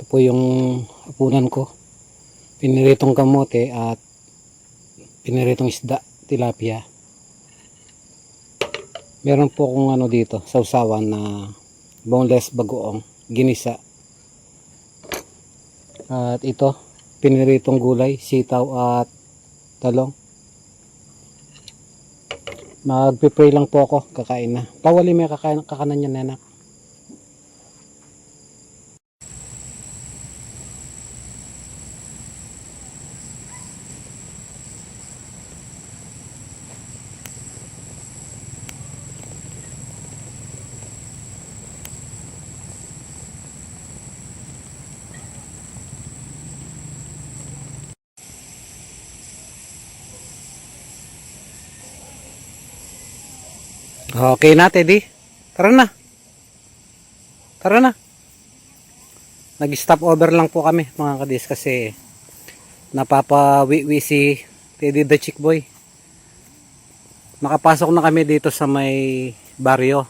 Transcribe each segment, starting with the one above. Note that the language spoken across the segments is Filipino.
Ito po yung hapunan ko. Piniritong kamote at piniritong isda, tilapia. Meron po akong ano dito, sausawan na boneless bagoong, ginisa. At ito, piniritong gulay, sitaw at talong. Magpipray lang po ako, kakain na. Pawali may kakanan niya, nenak. Okay na, Teddy. Tara na. Tara na. Nag-stop over lang po kami, mga kadis, kasi napapawiwi si Teddy the Chick Boy. Nakapasok na kami dito sa may baryo,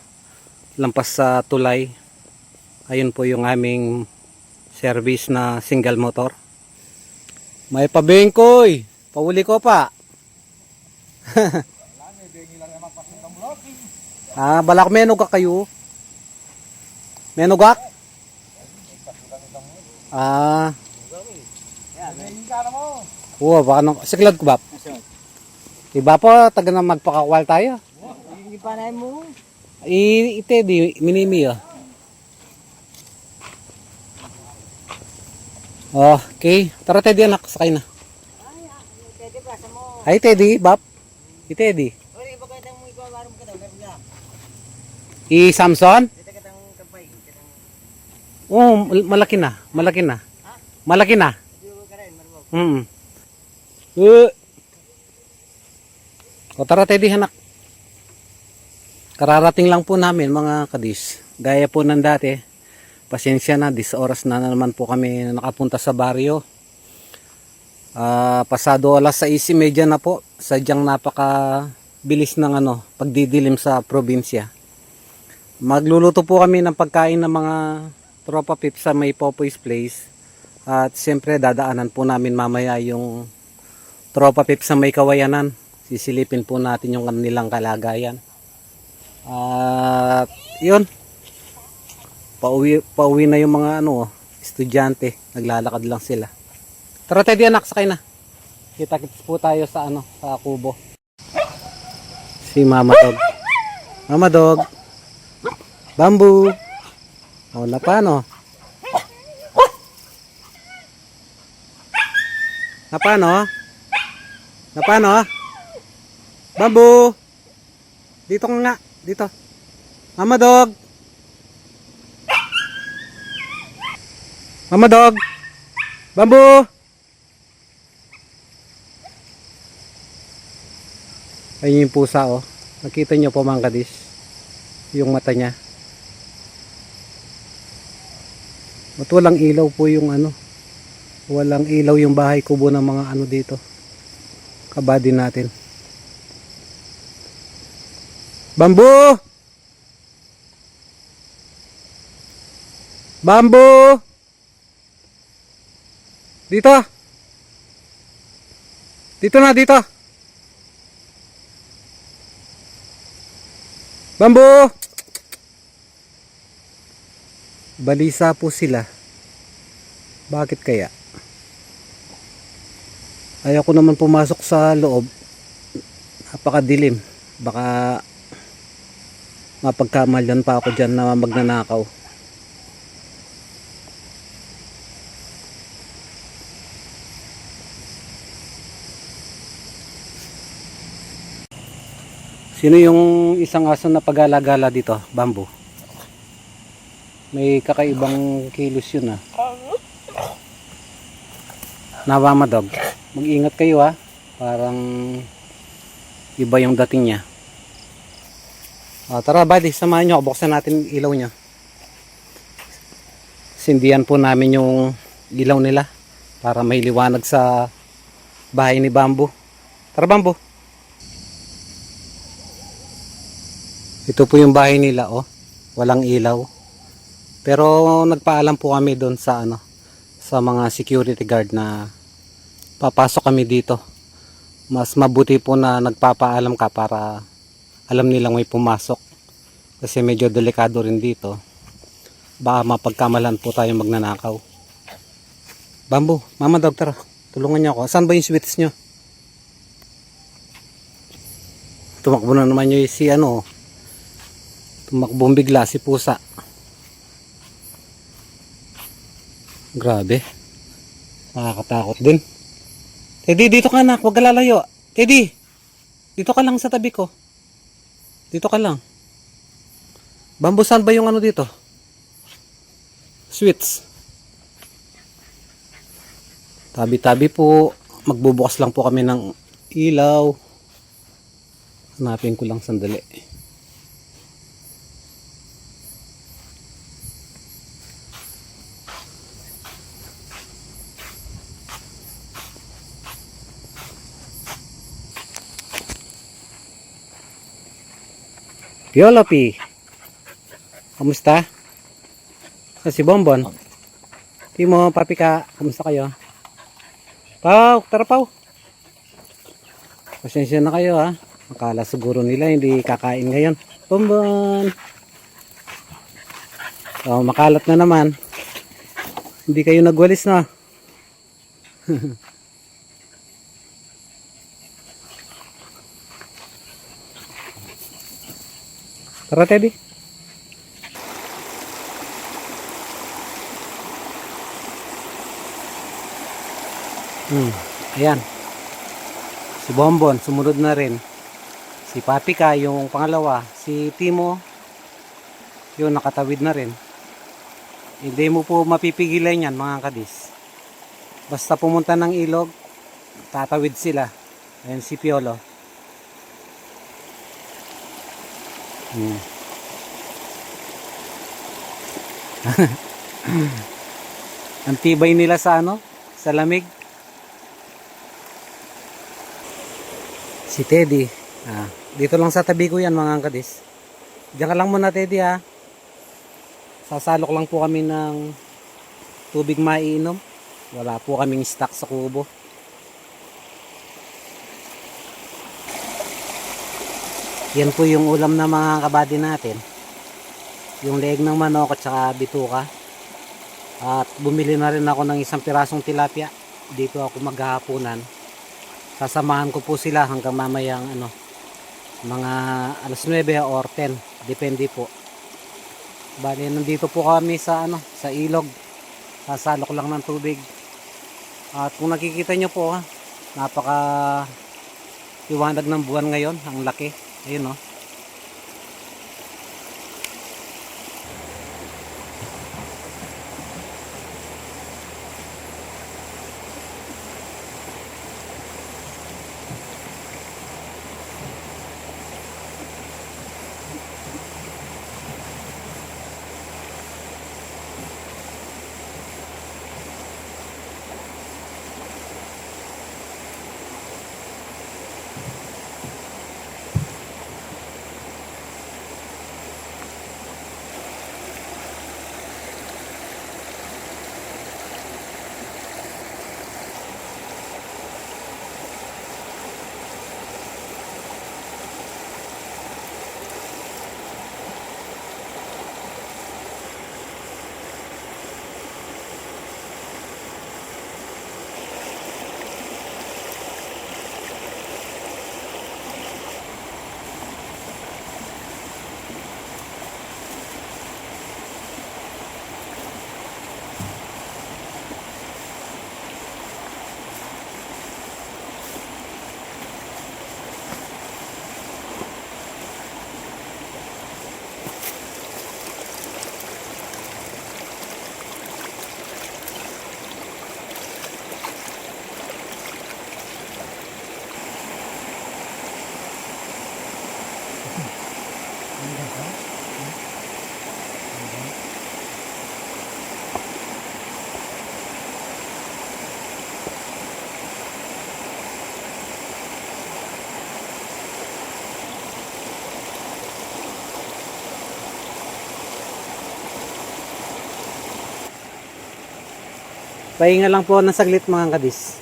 lampas sa tulay. Ayun po yung aming service na single motor. May pabengkoy. Pahuli ko pa. Balak menugak kayo. Menugak? Baka nang siklad ko ba? Iba po, taga na magpakakwal tayo. Hindi pa na mo. Ite di minimi oh. Okay, tara Teddy anak, sakay na. Ay Teddy, bab. Teddy. Samson? Oh, malaki na. Malaki na. Malaki na. O tara Teddy anak. Kararating lang po namin mga kadis. Gaya po ng dati. Pasensya na, 10 oras na naman po kami nakapunta sa baryo. Pasado alas 6:30 na po. Sadyang napakabilis ng pagdidilim sa probinsya. Magluluto po kami ng pagkain ng mga tropa pips sa may Popoy's Place. At siyempre dadaanan po namin mamaya yung tropa pips sa may Kawayanan. Sisilipin po natin yung kanilang kalagayan. At yun. Pauwi na yung mga estudyante. Naglalakad lang sila. Tara Teddy anak, sakay na. Kita-kits po tayo sa sa kubo. Si Mama Dog. Mama Dog. Bamboo. Na paano? Na paano? Na paano? Bamboo. Dito nga, dito. Mama Dog. Mama Dog. Bamboo. Ayun yung pusa oh. Nakita nyo po mga kadis. Yung mata niya. At walang ilaw po yung walang ilaw yung bahay kubo ng mga dito. Kabady natin. Bamboo! Bamboo! Dito! Dito na, dito! Bamboo! Balisa po sila. Bakit kaya? Ayaw ko naman pumasok sa loob. Napakadilim. Baka mapagkamalyan pa ako dyan na magnanakaw. Sino yung isang aso na pagala-gala dito? Bamboo. May kakaibang kilos yun Mama Dog. Mag-ingat kayo Parang iba yung dating niya. Tara buddy, samahan nyo. Buksan natin ilaw niya. Sindihan po namin yung ilaw nila para may liwanag sa bahay ni Bamboo. Tara Bamboo. Ito po yung bahay nila Walang ilaw. Pero nagpaalam po kami doon sa sa mga security guard na papasok kami dito. Mas mabuti po na nagpapaalam ka para alam nilang may pumasok. Kasi medyo delikado rin dito. Baka mapagkamalan po tayo magnanakaw. Bamboo, mama doktor, tulungan niyo ako. Saan ba yung sweets niyo? Tumakbo na naman yung si ano. Tumakbong bigla si pusa. Grabe. Nakakatakot din. Teddy, dito ka na. Huwag ka lalayo. Teddy, dito ka lang sa tabi ko. Dito ka lang. Bamboo, saan ba yung ano dito? Sweets. Tabi-tabi po. Magbubukas lang po kami ng ilaw. Hanapin ko lang sandali. Piolopi. Kamusta? Si Bonbon. Timo, papi ka. Kamusta kayo? Pau, tara Pau. Pasensya na kayo ha. Akala siguro nila hindi kakain ngayon. Bonbon. So, makalat na naman. Hindi kayo nagwalis na. Tara Teddy. Ayan. Si Bonbon, sumunod na rin. Si Papika, yung pangalawa. Si Timo, yung nakatawid na rin. Hindi mo po mapipigilan yan mga kadis. Basta pumunta ng ilog, tatawid sila. Ayan si Piolo. Ang tibay nila sa ano? Sa lamig. Si Teddy. Dito lang sa tabi ko yan mga kadis. Diyan ka lang muna Teddy ha. Sasalok lang po kami ng tubig maiinom. Wala po kaming stock sa kubo. Yan po yung ulam na mga kabady natin. Yung leeg ng manok at saka bituka. At bumili na rin ako ng isang pirasong tilapia. Dito ako maghahaponan. Sasamahan ko po sila hanggang mamayang mga alas 9 or 10. Depende po. Bali nandito po kami sa sa ilog. Sasalok lang ng tubig. At kung nakikita nyo po napaka liwanag ng buwan ngayon. Ang laki. Ayun Pahinga lang po ng saglit mga kadis.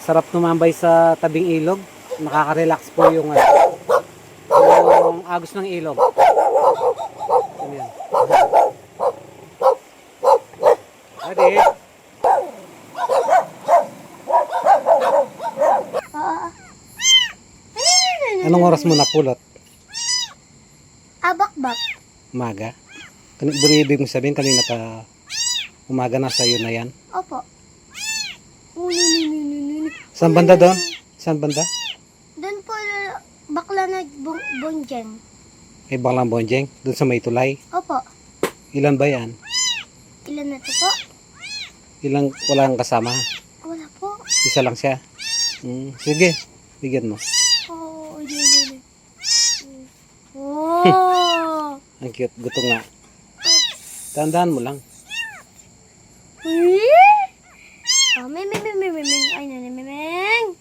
Sarap tumambay sa tabing ilog. Nakaka-relax po yung agos ng ilog. Ayan. Adi. Anong oras mo napulot? Abak-bak. Umaga? Ibig mo sabihin kanina pa umaga na sa'yo na yan? Opo. Saan banda doon? Saan banda? Doon po, bakla na bonjeng. May Baklang Bonjeng? Doon sa may tulay? Opo. Ilan ba yan? Ilan na to po? Ilang wala kang kasama? Wala po. Isa lang siya? Sige, bigyan mo. Oh, hindi. Oh. Ang cute, gusto nga. Tandaan mo lang. Oh, ay, nanimimeng.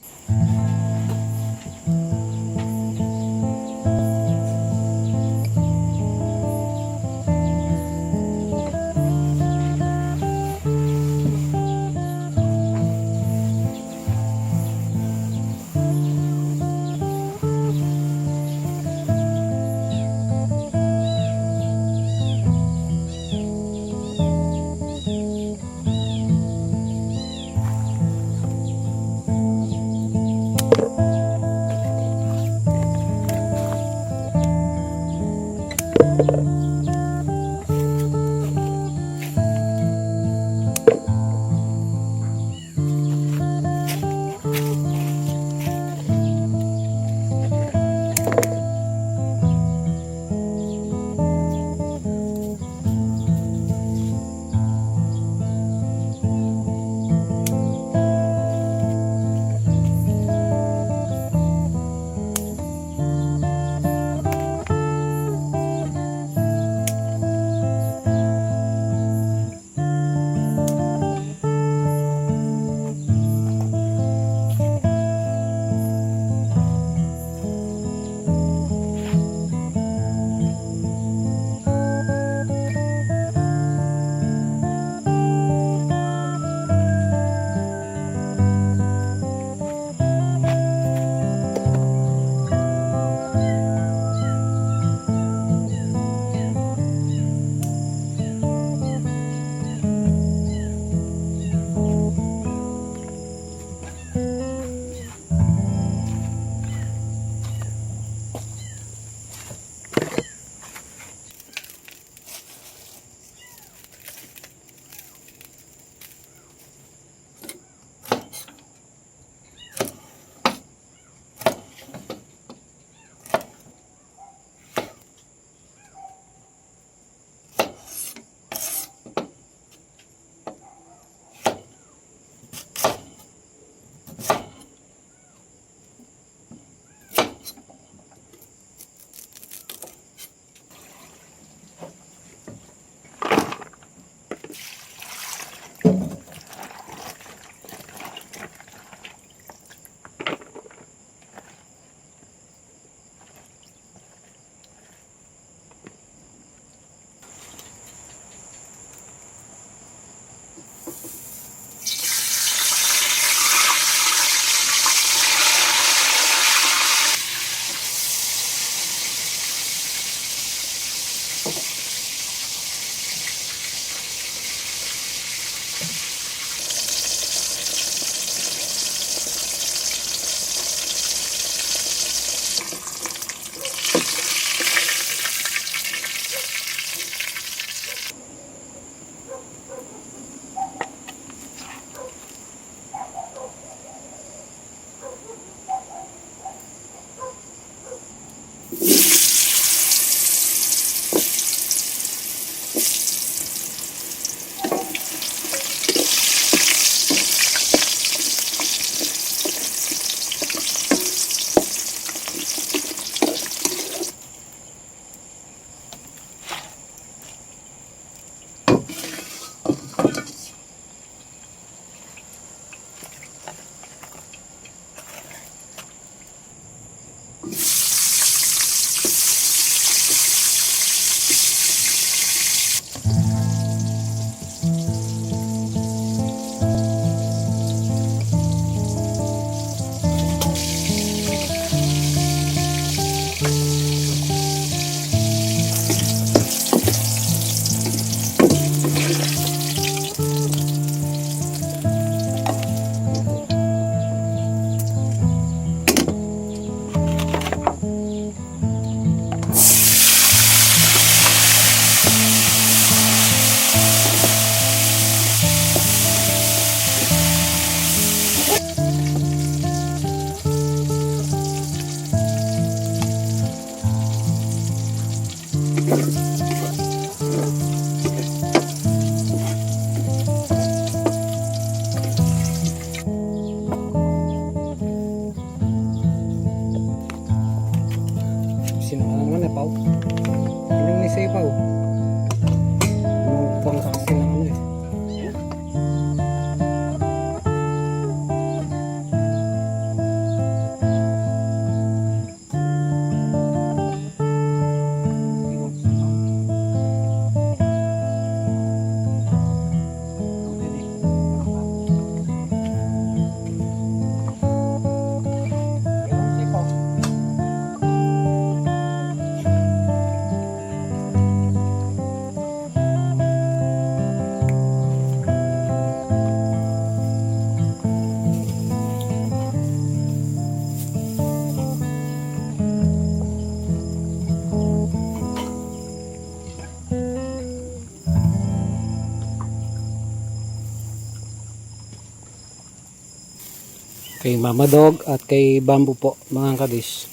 Kay Mama Dog at kay Bamboo po, mga kadis.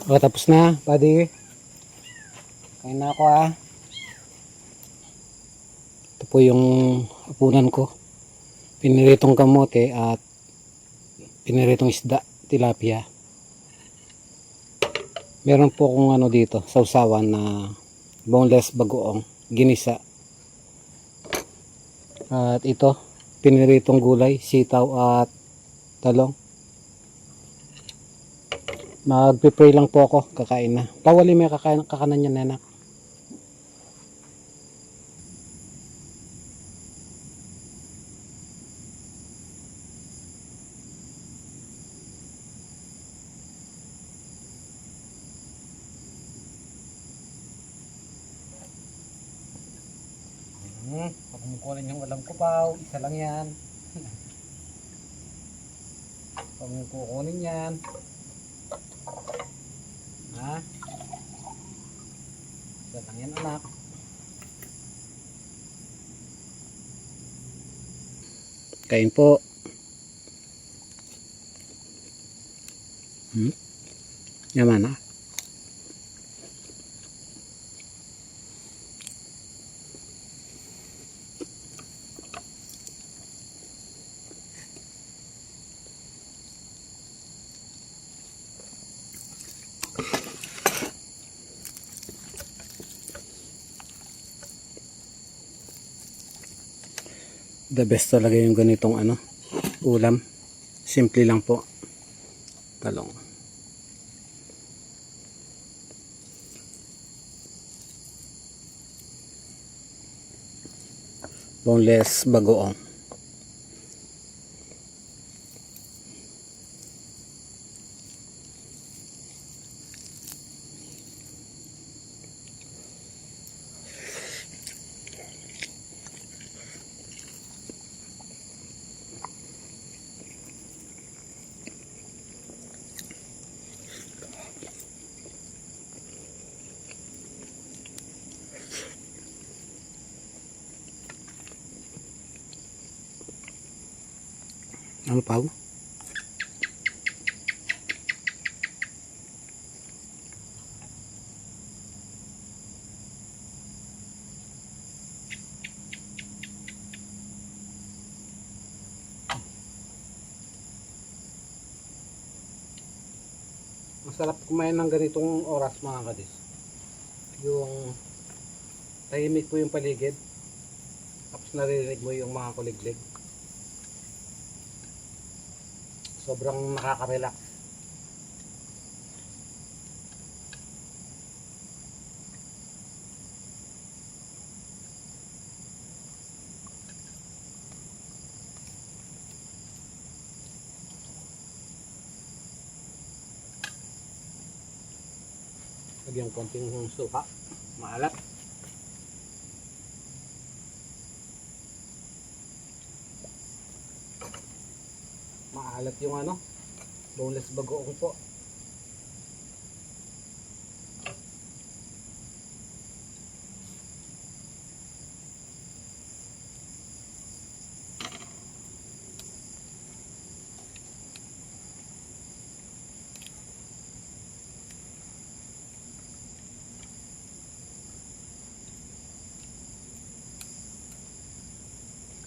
O, tapos na, buddy. Kain na ako ah. Ito po yung apunan ko. Piniritong kamote at piniritong isda, tilapia. Meron po kung ano dito, sausawan na boneless bagoong, ginisa. At ito, piniritong gulay, sitaw at talong. Magpipray lang po ako, kakain na. Pawali may kakanan niya, nenak. Pag kumukunin yung walang kupaw, isa lang yan. Pag kukunin yan. Ha? Isa lang yan, anak. Kain po. Yaman ah. The best talaga yung ganitong ano, ulam. Simple lang po. Talong. Boneless bagoong. Ano pa? Masarap kumain ng ganitong oras, mga kadis. Yung tahimik po yung paligid. Tapos naririnig mo yung mga kuliglig. Sobrang nakaka-relax. Lagyan konting suka, maalat. Maalat yung ano, boneless bagoong po.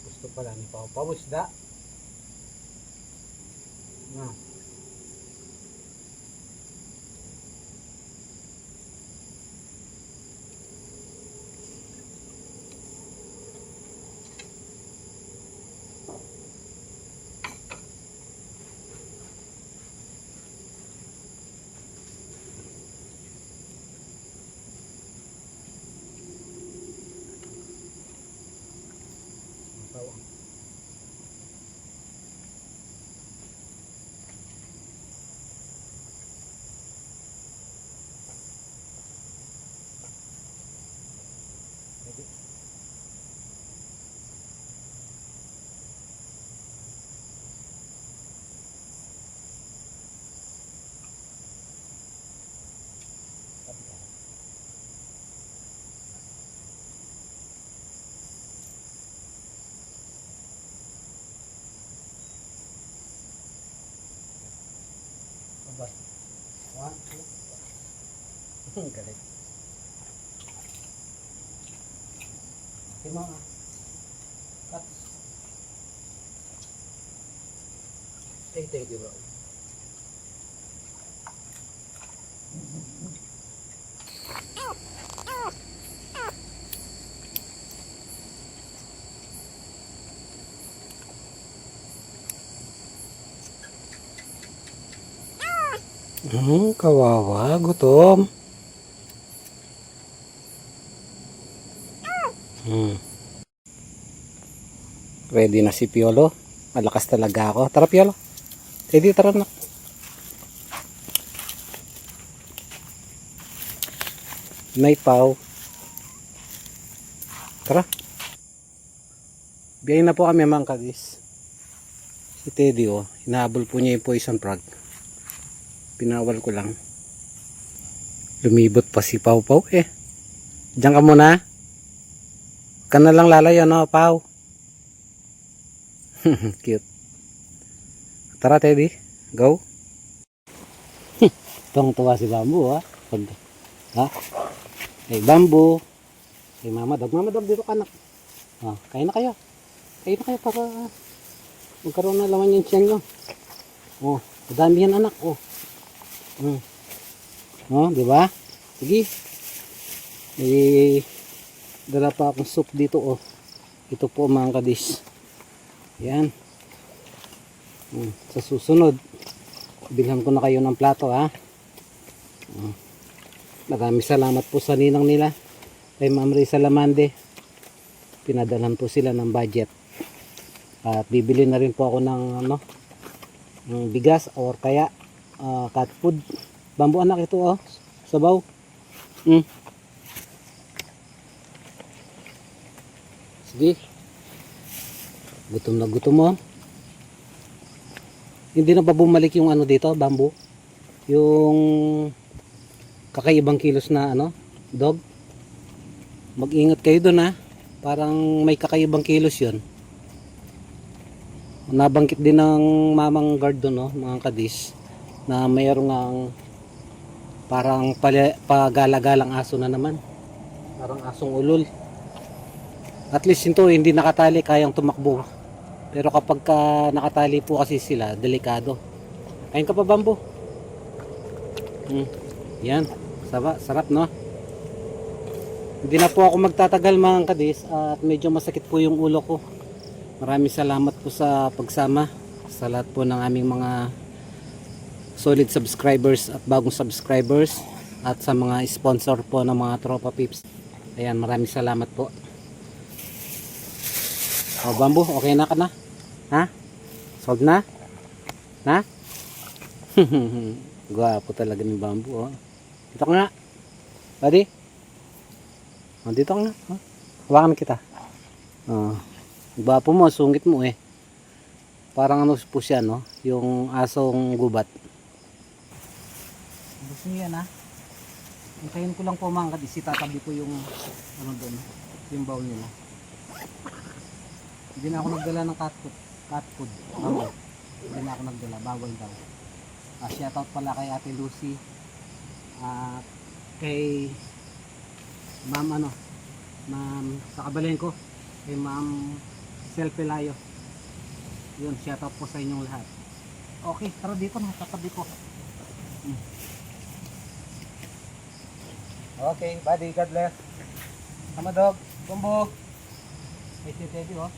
Gusto pala ni Pao Pao isda. Galing. Imo. Cut. Hey, thank you, bro. Kawawa, gutom. Ready na si Piolo. Malakas talaga ako. Tara, Piolo. Ready, tara na. May paw. Tara. Biyahin na po kami, mga kadis. Si Teddy, oh. Hinahabol po niya yung poison frog. Pinawal ko lang. Lumibot pa si Pau Pau eh. Diyan ka muna. Huwag ka na lang lalayo, no, Pau. Cute. Tara, Teddy. Go. Tuwang-tuwa si Bamboo, ha. Pag, ha? Hey, Bamboo. Hey, Mama Dog. Mama Dog, dito ka, anak. Oh, kain na kayo. Kain na kayo para magkaroon na laman yung tiyan nyo. Oh, madami yan, anak. Oh. Oh, di ba? Sige. Dala pa akong soup dito, oh. Ito po, mga kadis. Yan. Sa susunod, bilhan ko na kayo ng plato, ha. Maraming salamat po sa ninang nila. Kay Ma'am Risa Lamande. Pinadalan po sila ng budget. At bibili na rin po ako ng ng bigas or kaya cat food. Bamboo, anak, ito, oh. Sabaw. Sige. Gutom na gutom, oh. Hindi na ba bumalik yung ano dito, Bamboo? Yung kakaibang kilos na dog. Mag-ingat kayo doon, ha. Parang may kakaibang kilos yun. Nabanggit din ng mamang guard doon, no, mga kadis, na mayroong ang parang pagalagalang aso na naman. Parang asong ulol. At least ito hindi nakatali, kayang tumakbo. Pero kapag nakatali po kasi sila, delikado. Kain ka pa, Bamboo? Yan. Sarap, no? Hindi na po ako magtatagal, mga kadis, at medyo masakit po yung ulo ko. Maraming salamat po sa pagsama sa lahat po ng aming mga solid subscribers at bagong subscribers at sa mga sponsor po ng mga Tropa Pips. Ayan, maraming salamat po. O, Bamboo, okay na ka na? Ha? Solved na? Ha? Gwapo talaga ni Bamboo, oh. Dito ka nga. Buddy? O, dito ka nga. Oh. Hawakan kita. O. Gwapo mo, sungit mo eh. Parang ano po siya, no? Yung asong gubat. Gusto niyo yan, ha? Hintayin ko lang po, mga kadis. Itatabi ko yung doon, yung bowl nila. Hindi na ako nagdala ng cat food. Hindi na ako nagdala, bawal daw. Shoutout pala kay Ate Lucy at kay Ma'am sa kabalin ko, kay Ma'am Selpelayo. Yun, shoutout po sa inyong lahat. Okay, tara dito na, tatabi ko. Okay, buddy, God bless. Tama, dog, Bamboo. May si Teddy, oh.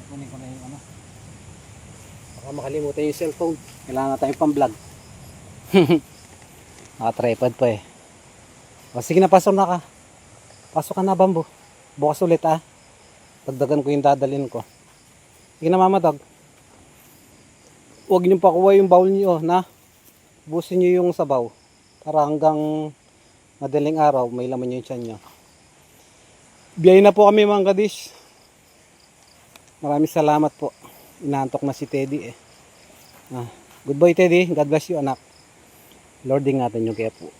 Kunin ko na yung baka makalimutan yung cellphone. Kailangan na tayong pang vlog. Naka-tripod pa eh. O sige na, pasok na ka. Pasok ka na, Bamboo. Bukas ulit, ah. Dagdagan ko yung dadalhin ko. Sige na, Mama Dog. Huwag niyo pakuha yung bowl niyo, na. Busin niyo yung sabaw. Para hanggang madaling araw may laman yung tiyan niyo. Biyahin na po kami, mga kadis. Maraming salamat po. Inaantok na si Teddy eh. Goodbye, Teddy. God bless you, anak. Lord ingatan niyo kaya po.